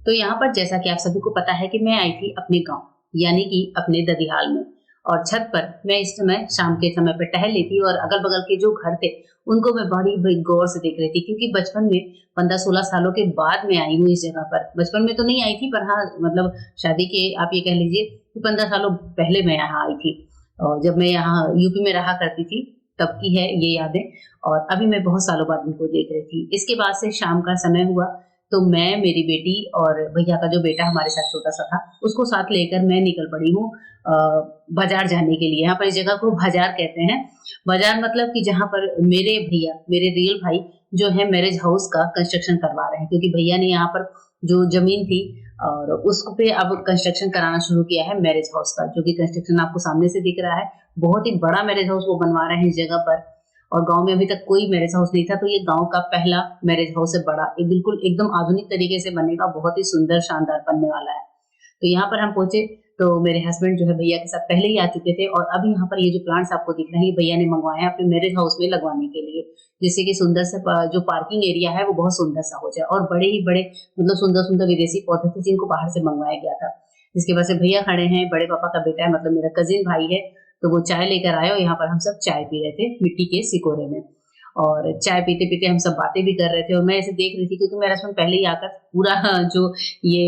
तो यहाँ पर जैसा कि आप सभी को पता है कि मैं आई थी अपने गांव, यानी कि अपने ददिहाल में, और छत पर मैं इस समय शाम के समय पर टहल रही थी और अगल बगल के जो घर थे उनको मैं बड़ी गौर से देख रही थी, क्योंकि बचपन में 15-16 सालों के बाद मैं आई हूँ इस जगह पर। बचपन में तो नहीं आई थी, पर हाँ मतलब शादी के आप ये कह लीजिए कि 15 सालों पहले मैं यहाँ आई थी, और जब मैं यहाँ यूपी में रहा करती थी तब की है ये यादें। और अभी मैं बहुत सालों बाद इनको देख रही थी। इसके बाद से शाम का समय हुआ तो मैं, मेरी बेटी और भैया का जो बेटा हमारे साथ छोटा-सा था, उसको साथ लेकर मैं निकल पड़ी हूँ बाज़ार जाने के लिए। यहाँ पर इस जगह को बाज़ार कहते हैं। बाज़ार मतलब कि जहाँ पर मेरे भैया, मेरे रियल भाई जो है मैरिज हाउस का कंस्ट्रक्शन करवा रहे हैं, क्योंकि भैया ने यहाँ पर जो ज़मीन थी और उस पे अब कंस्ट्रक्शन कराना शुरू किया है मैरिज हाउस का, जो कि कंस्ट्रक्शन आपको सामने से दिख रहा है। बहुत ही बड़ा मैरिज हाउस वो बनवा रहे हैं इस जगह पर, और गाँव में अभी तक कोई मैरिज हाउस नहीं था, तो ये गाँव का पहला मैरिज हाउस है बड़ा। एक बिल्कुल एकदम आधुनिक तरीके से बनेगा, बहुत ही सुंदर शानदार बनने वाला है। तो यहाँ पर हम पहुँचे तो मेरे हस्बैंड जो है भैया के साथ पहले ही आ चुके थे, और अभी यहाँ पर ये जो प्लांट्स आपको दिख रहे हैं ये भैया ने मंगवाए हैं अपने मैरिज हाउस में लगवाने के लिए, जिससे कि सुंदर से जो पार्किंग एरिया है वो बहुत सुंदर सा हो जाए, और बड़े ही बड़े मतलब सुंदर-सुंदर विदेशी पौधे थे जिनको बाहर से मंगवाया गया था। इसके बाद से भैया खड़े हैं, बड़े पापा का बेटा है मतलब मेरा कजिन भाई है, तो वो चाय लेकर आए और यहाँ पर हम सब चाय पी रहे थे मिट्टी के सिकोरे में। और चाय पीते-पीते हम सब बातें भी कर रहे थे, और मैं ऐसे देख रही थी क्योंकि मेरा हस्बैंड पहले ही आकर पूरा जो ये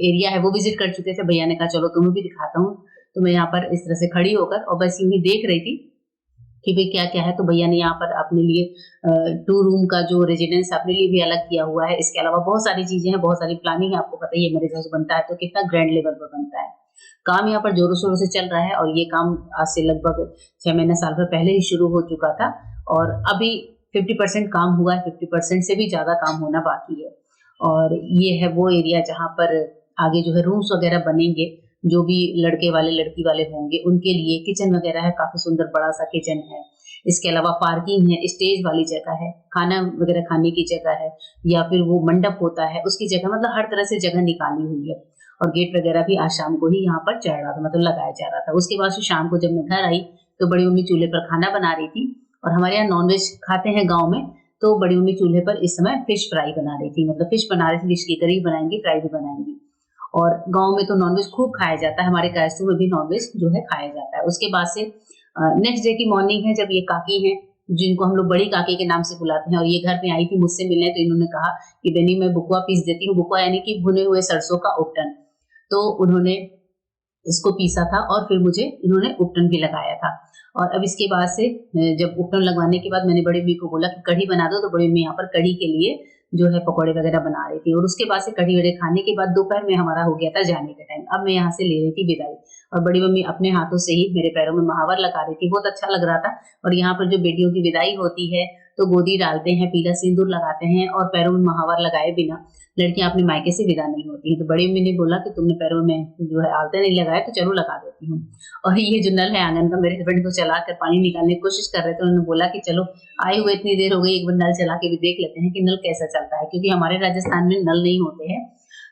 एरिया है वो विज़िट कर चुके थे। भैया ने कहा चलो तुम्हें भी दिखाता हूँ। तो मैं यहाँ पर इस तरह से खड़ी होकर और बस यूँ ही देख रही थी कि भई क्या-क्या है। तो भैया ने यहाँ पर अपने लिए 2 रूम का जो रेज़िडेंस अपने लिए भी अलग किया हुआ है। इसके अलावा बहुत सारी चीज़ें हैं, बहुत सारी प्लानिंग है। आपको पता ही है मैरिज हाउस बनता है तो कितना ग्रैंड लेवल पर बनता है। काम यहाँ पर ज़ोरों-शोरों से चल रहा है, और ये काम आज से लगभग 6 महीने साल भर पहले ही शुरू हो चुका था, और अभी 50% काम हुआ है, 50% से भी ज़्यादा काम होना बाकी है। और ये है वो एरिया जहाँ पर आगे जो है रूम्स वगैरह बनेंगे, जो भी लड़के वाले, लड़की वाले होंगे उनके लिए किचन वगैरह है, काफ़ी सुंदर बड़ा-सा किचन है। इसके अलावा पार्किंग है, स्टेज वाली जगह है, खाना वगैरह खाने की जगह है, या फिर वो मंडप होता है उसकी जगह, मतलब हर तरह से जगह निकाली हुई है। और गेट वगैरह भी आज शाम को ही यहाँ पर चढ़ रहा था, मतलब लगाया जा रहा था। उसके बाद से शाम को जब मैं घर आई तो बड़ी मम्मी चूल्हे पर खाना बना रही थी, और हमारे यहाँ नॉनवेज खाते हैं गाँव में, तो बड़ी मम्मी चूल्हे पर इस समय फिश फ्राई बना रही थी, मतलब फिश बना रही थी, फिश की करी बनाएँगी, फ्राई भी बनाएँगी। और गाँव में तो नॉनवेज खूब खाया जाता है, हमारे कायस्थों में भी नॉनवेज जो है खाया जाता है। उसके बाद से नेक्स्ट डे की मॉर्निंग है जब ये काकी हैं, जिनको हम लोग बड़ी काकी के नाम से बुलाते हैं, और ये घर पे आई थी मुझसे मिलने, तो इन्होंने कहा कि बहनी मैं बुकुआ पीस देती हूँ। बुकुआ यानी कि भुने हुए सरसों का उपटन। तो उन्होंने इसको पीसा था और फिर मुझे इन्होंने उपटन भी लगाया था। और अब इसके बाद से जब उपटन लगवाने के बाद मैंने बड़ी मम्मी को बोला कि कढ़ी बना दो, तो बड़ी मम्मी यहाँ पर कढ़ी के लिए जो है पकौड़े वगैरह बना रही थी, और उसके बाद से कढ़ी वढ़ी खाने के बाद दोपहर में हमारा हो गया था जाने का टाइम। अब मैं यहाँ से ले रही थी विदाई, और बड़ी मम्मी अपने हाथों से ही मेरे पैरों में महावर लगा रही थी, बहुत अच्छा लग रहा था। और यहाँ पर जो बेटियों की विदाई होती है तो गोदी डालते हैं, पीला सिंदूर लगाते हैं, और पैरों में महावर लगाए बिना लड़कियां अपने मायके से विदा नहीं होती हैं। तो बड़ी मम्मी ने बोला कि तुमने पैरों में जो है आलते नहीं लगाए, तो चलो लगा देती हूँ। और ये जो नल है आंगन का, मेरे हस्बैंड को चला कर पानी निकालने की कोशिश कर रहे थे, उन्होंने बोला कि चलो आए हुए इतनी देर हो गई, एक बार नल चला के भी देख लेते हैं कि नल कैसा चलता है, क्योंकि हमारे राजस्थान में नल नहीं होते हैं।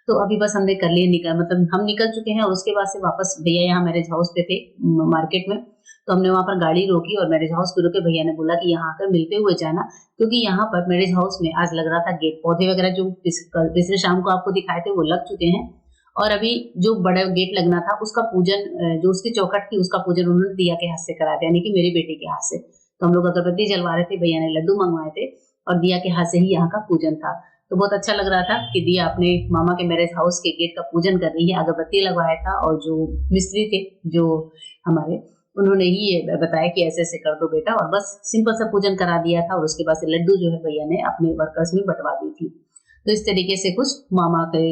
तो अभी बस हमने कर लिए निकल, मतलब हम निकल चुके हैं, और उसके बाद से वापस भैया यहाँ मैरिज हाउस पे थे मार्केट में, तो हमने वहाँ पर गाड़ी रोकी और मैरिज हाउस पे रुके। भैया ने बोला कि यहाँ आकर मिलते हुए जाना, क्योंकि यहाँ पर मैरिज हाउस में आज लग रहा था गेट, पौधे वगैरह जो पिछले शाम को आपको दिखाए थे वो लग चुके हैं, और अभी जो बड़ा गेट लगना था उसका पूजन, जो उसकी चौखट थी उसका पूजन उन्होंने दिया के हाथ से करा दिया, यानी कि मेरे बेटे के हाथ से। तो हम लोग अगरबत्ती जलवा रहे थे, भैया ने लड्डू मंगवाए थे, और दिया के हाथ से ही यहाँ का पूजन था। तो बहुत अच्छा लग रहा था कि दिया अपने मामा के मैरिज हाउस के गेट का पूजन कर रही है, अगरबत्ती लगवाया था, और जो मिस्त्री थे जो हमारे, उन्होंने ही ये बताया कि ऐसे-ऐसे कर दो बेटा, और बस सिंपल सा पूजन करा दिया था, और उसके बाद से लड्डू जो है भैया ने अपने वर्कर्स में बँटवा दी थी। तो इस तरीके से कुछ मामा के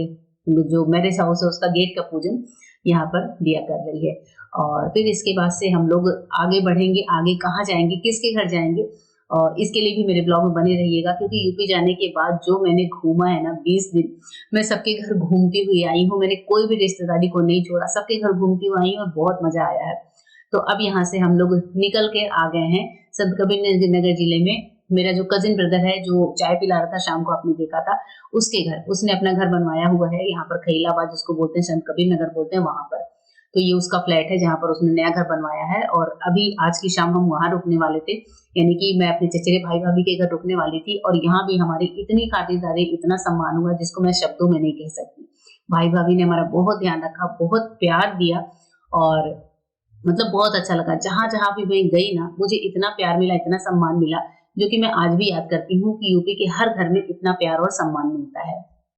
जो मैरिज हाउस है उसका गेट का पूजन यहाँ पर दिया कर रही है। और फिर इसके बाद से हम लोग आगे बढ़ेंगे, आगे कहाँ जाएँगे, किसके घर जाएँगे, और इसके लिए भी मेरे ब्लॉग में बने रहिएगा, क्योंकि यूपी जाने के बाद जो मैंने घूमा है ना 20 दिन, मैं सबके घर घूमती हुई आई हूँ, मैंने कोई भी रिश्तेदारी को नहीं छोड़ा, सबके घर घूमती हुई आई हूँ और बहुत मज़ा आया है। तो अब यहाँ से हम लोग निकल के आ गए हैं संत कबीर नगर जिले में। मेरा जो कजिन ब्रदर है जो चाय पिला रहा था शाम को, आपने देखा था, उसके घर, उसने अपना घर बनवाया हुआ है यहाँ पर खैलाबाद जिसको बोलते हैं, संत कबीर नगर बोलते हैं वहां पर। तो ये उसका फ्लैट है जहाँ पर उसने नया घर बनवाया है और अभी आज की शाम हम वहाँ रुकने वाले थे। यानी कि मैं अपने चचेरे भाई-भाभी के घर रुकने वाली थी और यहाँ भी हमारी इतनी खातिरदारी, इतना सम्मान हुआ जिसको मैं शब्दों में नहीं कह सकती। भाई-भाभी ने हमारा बहुत ध्यान रखा, बहुत प्यार दिया और मतलब बहुत अच्छा लगा। जहाँ-जहाँ भी मैं गई ना, मुझे इतना प्यार मिला, इतना सम्मान मिला, जो कि मैं आज भी याद करती हूँ कि यूपी के हर घर में इतना प्यार और सम्मान मिलता है।